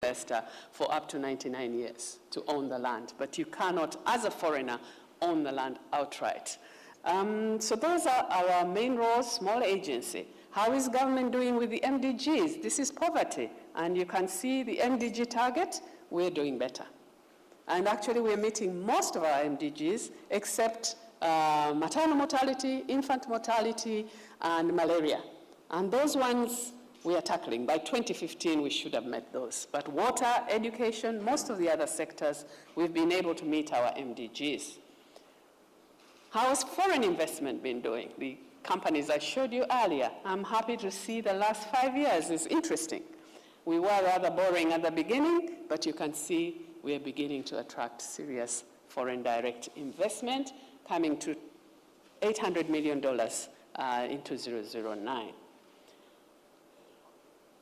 investor for up to 99 years to own the land, but you cannot, as a foreigner, own the land outright. So those are our main roles, small agency. How is government doing with the MDGs? This is poverty, and you can see the MDG target, we're doing better. And actually we're meeting most of our MDGs except maternal mortality, infant mortality, and malaria. And those ones we are tackling. By 2015, we should have met those. But water, education, most of the other sectors, we've been able to meet our MDGs. How has foreign investment been doing? The companies I showed you earlier, I'm happy to see the last 5 years is interesting. We were rather boring at the beginning, but you can see we are beginning to attract serious foreign direct investment, coming to $800 million in 2009.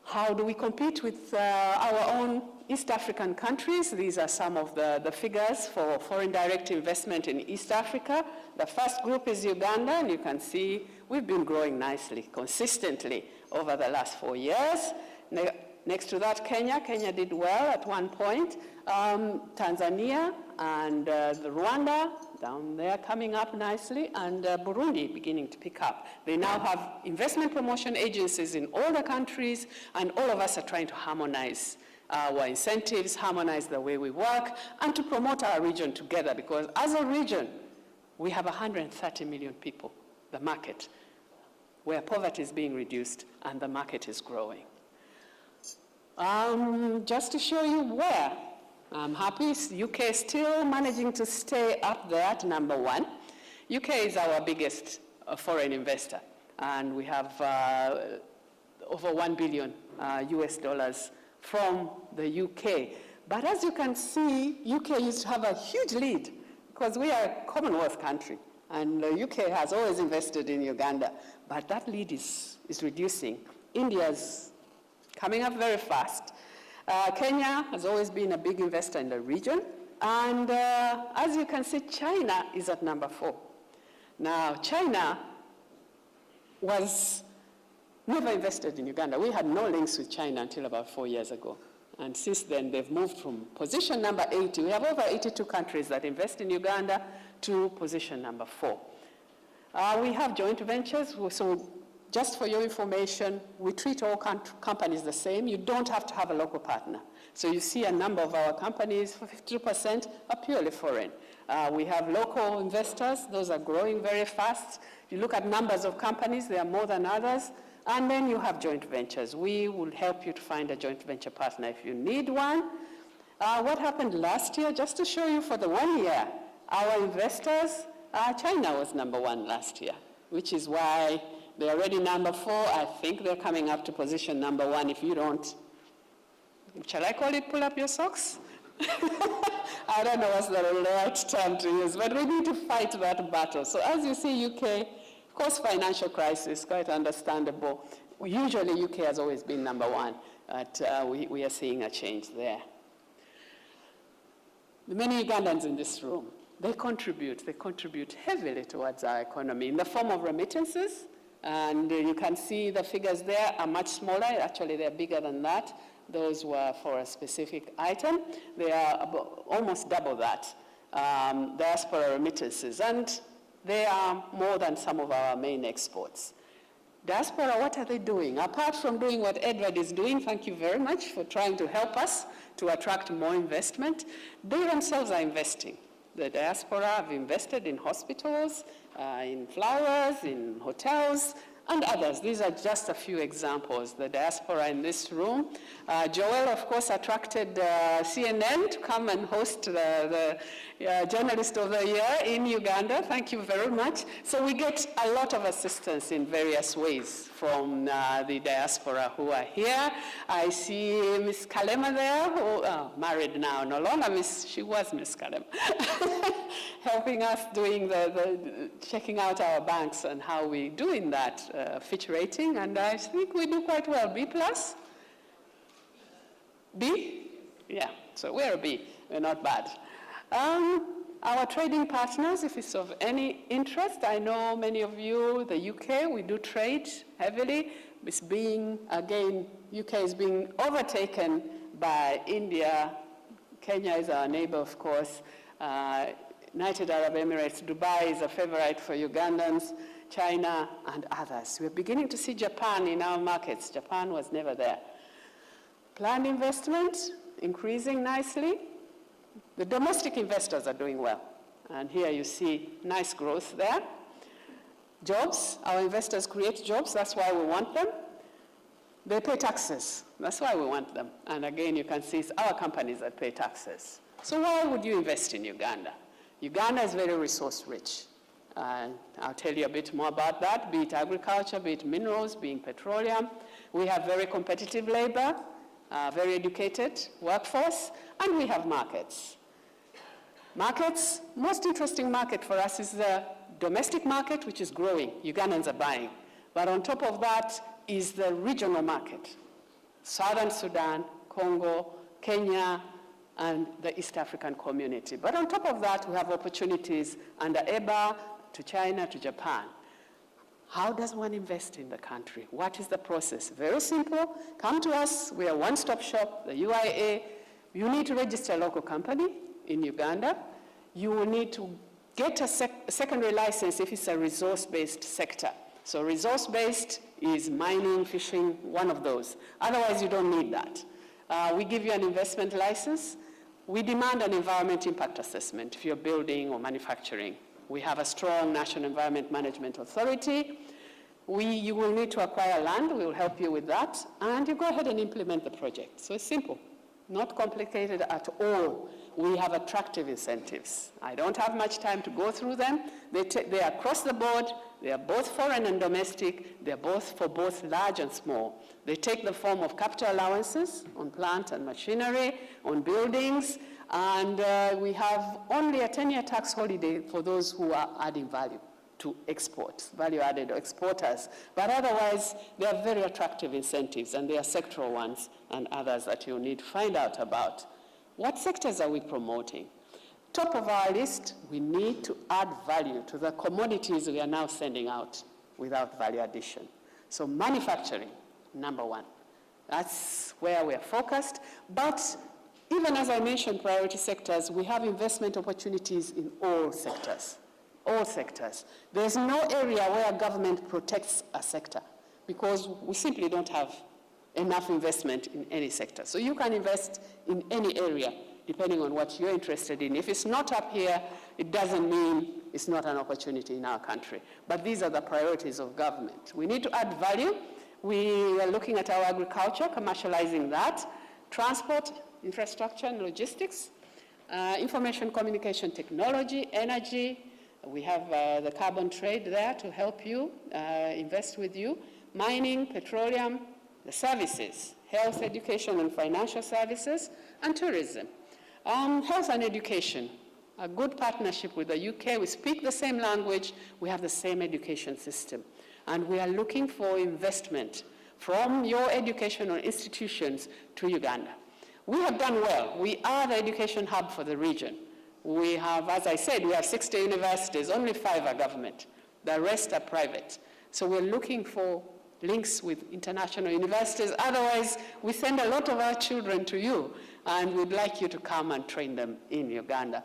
How do we compete with our own East African countries? These are some of the figures for foreign direct investment in East Africa. The first group is Uganda, and you can see we've been growing nicely, consistently over the last 4 years. Next to that, Kenya. Kenya did well at one point. Tanzania and the Rwanda, down there coming up nicely, and Burundi beginning to pick up. They now have investment promotion agencies in all the countries, and all of us are trying to harmonize our incentives, harmonize the way we work, and to promote our region together, because as a region, we have 130 million people, the market, where poverty is being reduced and the market is growing. Just to show you where, I'm happy UK is still managing to stay up there at #1. UK is our biggest foreign investor, and we have over $1 billion US dollars from the UK. But as you can see, UK used to have a huge lead because we are a Commonwealth country, and the UK has always invested in Uganda, but that lead is reducing. India's coming up very fast. Kenya has always been a big investor in the region, and as you can see, China is at #4. Now, China was never invested in Uganda. We had no links with China until about 4 years ago. And since then, they've moved from position number 80. We have over 82 countries that invest in Uganda to position #4. We have joint ventures. So just for your information, we treat all companies the same. You don't have to have a local partner. So you see a number of our companies, 52% are purely foreign. We have local investors. Those are growing very fast. If you look at numbers of companies, they are more than others. And then you have joint ventures. We will help you to find a joint venture partner if you need one. What happened last year? Just to show you for the 1 year, our investors, China was #1 last year, which is why they're already #4. I think they're coming up to position #1 if you don't. Shall I call it pull up your socks? I don't know what's the right term to use, but we need to fight that battle. So as you see, UK, of course, financial crisis, quite understandable. Usually, UK has always been #1, but we are seeing a change there. The many Ugandans in this room, they contribute heavily towards our economy in the form of remittances, and you can see the figures there are much smaller. Actually, they're bigger than that. Those were for a specific item. They are almost double that, diaspora remittances, and they are more than some of our main exports. Diaspora, what are they doing? Apart from doing what Edward is doing, thank you very much for trying to help us to attract more investment, they themselves are investing. The diaspora have invested in hospitals, in flowers, in hotels, and others. These are just a few examples. The diaspora in this room. Joel, of course, attracted CNN to come and host the Journalist of the Year in Uganda. Thank you very much. So we get a lot of assistance in various ways from the diaspora who are here. I see Miss Kalema there, who married now, no longer Miss, she was Miss Kalema, helping us doing checking out our banks and how we do in that Fitch rating, and I think we do quite well. B+? B? Yeah, so we're a B, we're not bad. Our trading partners, if it's of any interest, I know many of you, the UK, we do trade heavily. It's being, again, UK is being overtaken by India. Kenya is our neighbor, of course. United Arab Emirates, Dubai is a favorite for Ugandans, China, and others. We're beginning to see Japan in our markets. Japan was never there. Planned investment, increasing nicely. The domestic investors are doing well. And here you see nice growth there. Jobs, our investors create jobs, that's why we want them. They pay taxes, that's why we want them. And again, you can see it's our companies that pay taxes. So why would you invest in Uganda? Uganda is very resource rich. I'll tell you a bit more about that, be it agriculture, be it minerals, be it petroleum. We have very competitive labor, very educated workforce, and we have markets. Markets, most interesting market for us is the domestic market, which is growing. Ugandans are buying. But on top of that is the regional market. Southern Sudan, Congo, Kenya, and the East African community. But on top of that, we have opportunities under EBA, to China, to Japan. How does one invest in the country? What is the process? Very simple. Come to us. We are a one-stop shop, the UIA. You need to register a local company in Uganda. You will need to get a secondary license if it's a resource-based sector. So resource-based is mining, fishing, one of those. Otherwise, you don't need that. We give you an investment license. We demand an environment impact assessment if you're building or manufacturing. We have a strong National Environment Management Authority. You will need to acquire land. We will help you with that. And you go ahead and implement the project. So it's simple, not complicated at all. We have attractive incentives. I don't have much time to go through them. They are across the board. They are both foreign and domestic. They're both for both large and small. They take the form of capital allowances on plant and machinery, on buildings, and we have only a 10-year tax holiday for those who are adding value to exports, value-added exporters. But otherwise, they are very attractive incentives, and they are sectoral ones and others that you need to find out about. What sectors are we promoting? Top of our list, we need to add value to the commodities we are now sending out without value addition. So manufacturing, number one. That's where we are focused. But even as I mentioned priority sectors, we have investment opportunities in all sectors. All sectors. There's no area where government protects a sector because we simply don't have enough investment in any sector. So you can invest in any area depending on what you're interested in. If it's not up here, it doesn't mean it's not an opportunity in our country. But these are the priorities of government. We need to add value. We are looking at our agriculture, commercializing that, transport, infrastructure and logistics, information communication technology, energy. We have the carbon trade there to help you, invest with you, mining, petroleum, the services, health, education, and financial services, and tourism. Health and education, a good partnership with the UK. We speak the same language. We have the same education system. And we are looking for investment from your educational institutions to Uganda. We have done well. We are the education hub for the region. We have, as I said, we have 60 universities. Only 5 are government. The rest are private. So we're looking for links with international universities. Otherwise, we send a lot of our children to you, and we'd like you to come and train them in Uganda.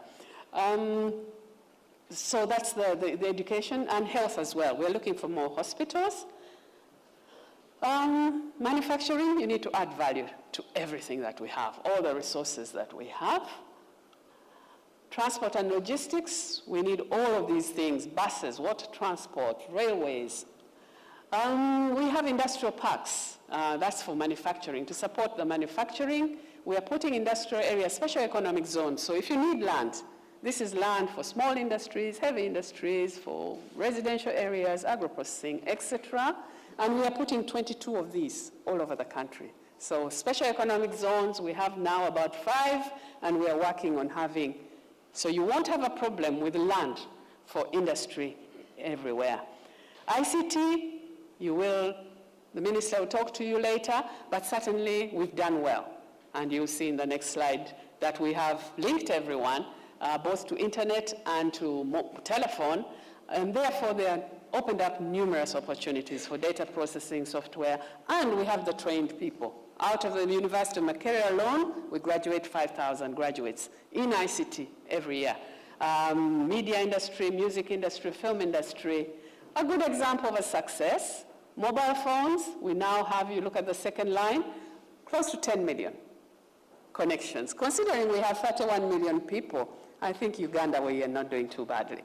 So that's the education and health as well. We're looking for more hospitals. Manufacturing, you need to add value to everything that we have, all the resources that we have. Transport and logistics, we need all of these things, buses, water transport, railways. We have industrial parks, that's for manufacturing. To support the manufacturing, we are putting industrial areas, special economic zones. So if you need land, this is land for small industries, heavy industries, for residential areas, agro-processing, etc. And we are putting 22 of these all over the country. So special economic zones, we have now about 5, and we are working on having. So you won't have a problem with land for industry everywhere. ICT, the minister will talk to you later, but certainly we've done well. And you'll see in the next slide that we have linked everyone, both to internet and to telephone, and therefore they are opened up numerous opportunities for data processing software, and we have the trained people Out of the University of Makerere alone, we graduate 5,000 graduates in ICT every year. Media industry, music industry, film industry. A good example of a success, mobile phones. We now have, you look at the second line, close to 10 million connections. Considering we have 31 million people, I think Uganda, we are not doing too badly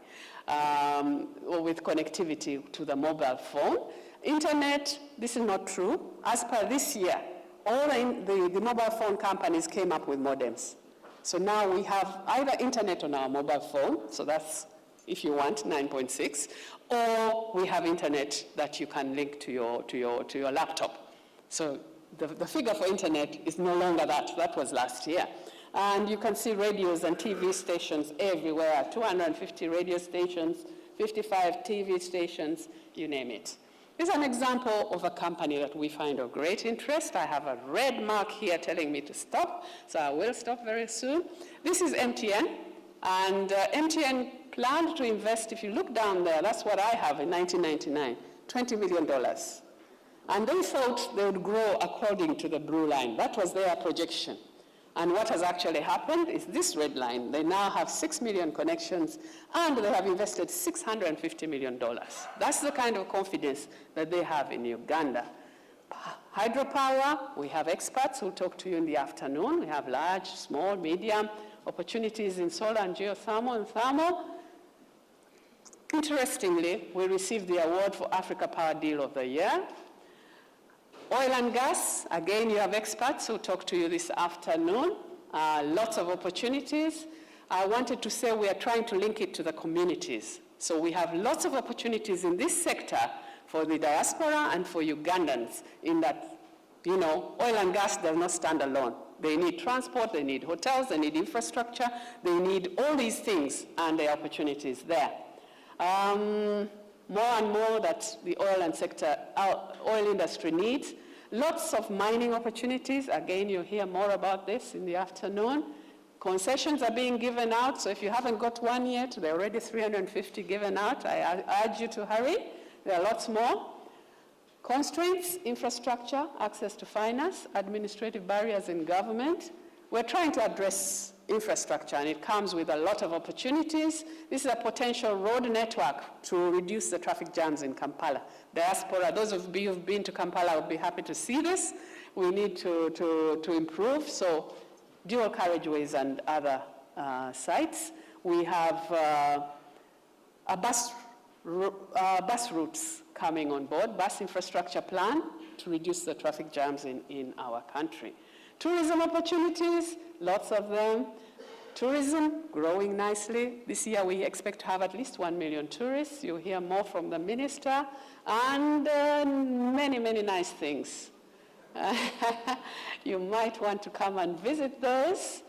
with connectivity to the mobile phone. Internet, this is not true. As per this year, all the mobile phone companies came up with modems. So now we have either internet on our mobile phone, so that's, if you want, 9.6, or we have internet that you can link to your laptop. So the figure for internet is no longer that. That was last year. And you can see radios and TV stations everywhere, 250 radio stations, 55 TV stations, you name it. This is an example of a company that we find of great interest. I have a red mark here telling me to stop, so I will stop very soon. This is MTN, and MTN planned to invest, if you look down there, that's what I have in 1999, $20 million. And they thought they would grow according to the blue line. That was their projection. And what has actually happened is this red line. They now have 6 million connections, and they have invested $650 million. That's the kind of confidence that they have in Uganda. Hydropower, we have experts who will talk to you in the afternoon. We have large, small, medium opportunities in solar and geothermal and thermal. Interestingly, we received the award for Africa Power Deal of the Year. Oil and gas, again, you have experts who talk to you this afternoon. Lots of opportunities. I wanted to say we are trying to link it to the communities. So we have lots of opportunities in this sector for the diaspora and for Ugandans in that, you know, oil and gas does not stand alone. They need transport, they need hotels, they need infrastructure, they need all these things, and there are opportunities there. More and more that the oil industry needs. Lots of mining opportunities. Again, you'll hear more about this in the afternoon. Concessions are being given out, so if you haven't got one yet, there are already 350 given out. I urge you to hurry. There are lots more. Constraints, infrastructure, access to finance, administrative barriers in government. We're trying to address infrastructure, and it comes with a lot of opportunities. This is a potential road network to reduce the traffic jams in Kampala. Diaspora, those of you who've been to Kampala would be happy to see this. We need to improve, so dual carriageways and other sites. We have bus routes coming on board, bus infrastructure plan to reduce the traffic jams in our country. Tourism opportunities, lots of them. Tourism, growing nicely. This year we expect to have at least 1 million tourists. You'll hear more from the minister, and many, many nice things. You might want to come and visit those.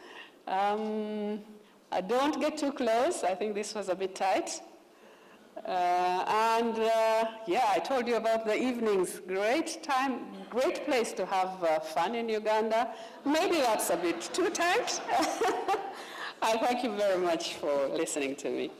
Don't get too close. I think this was a bit tight. Yeah, I told you about the evenings. Great time, great place to have fun in Uganda. Maybe that's a bit too tight. I thank you very much for listening to me.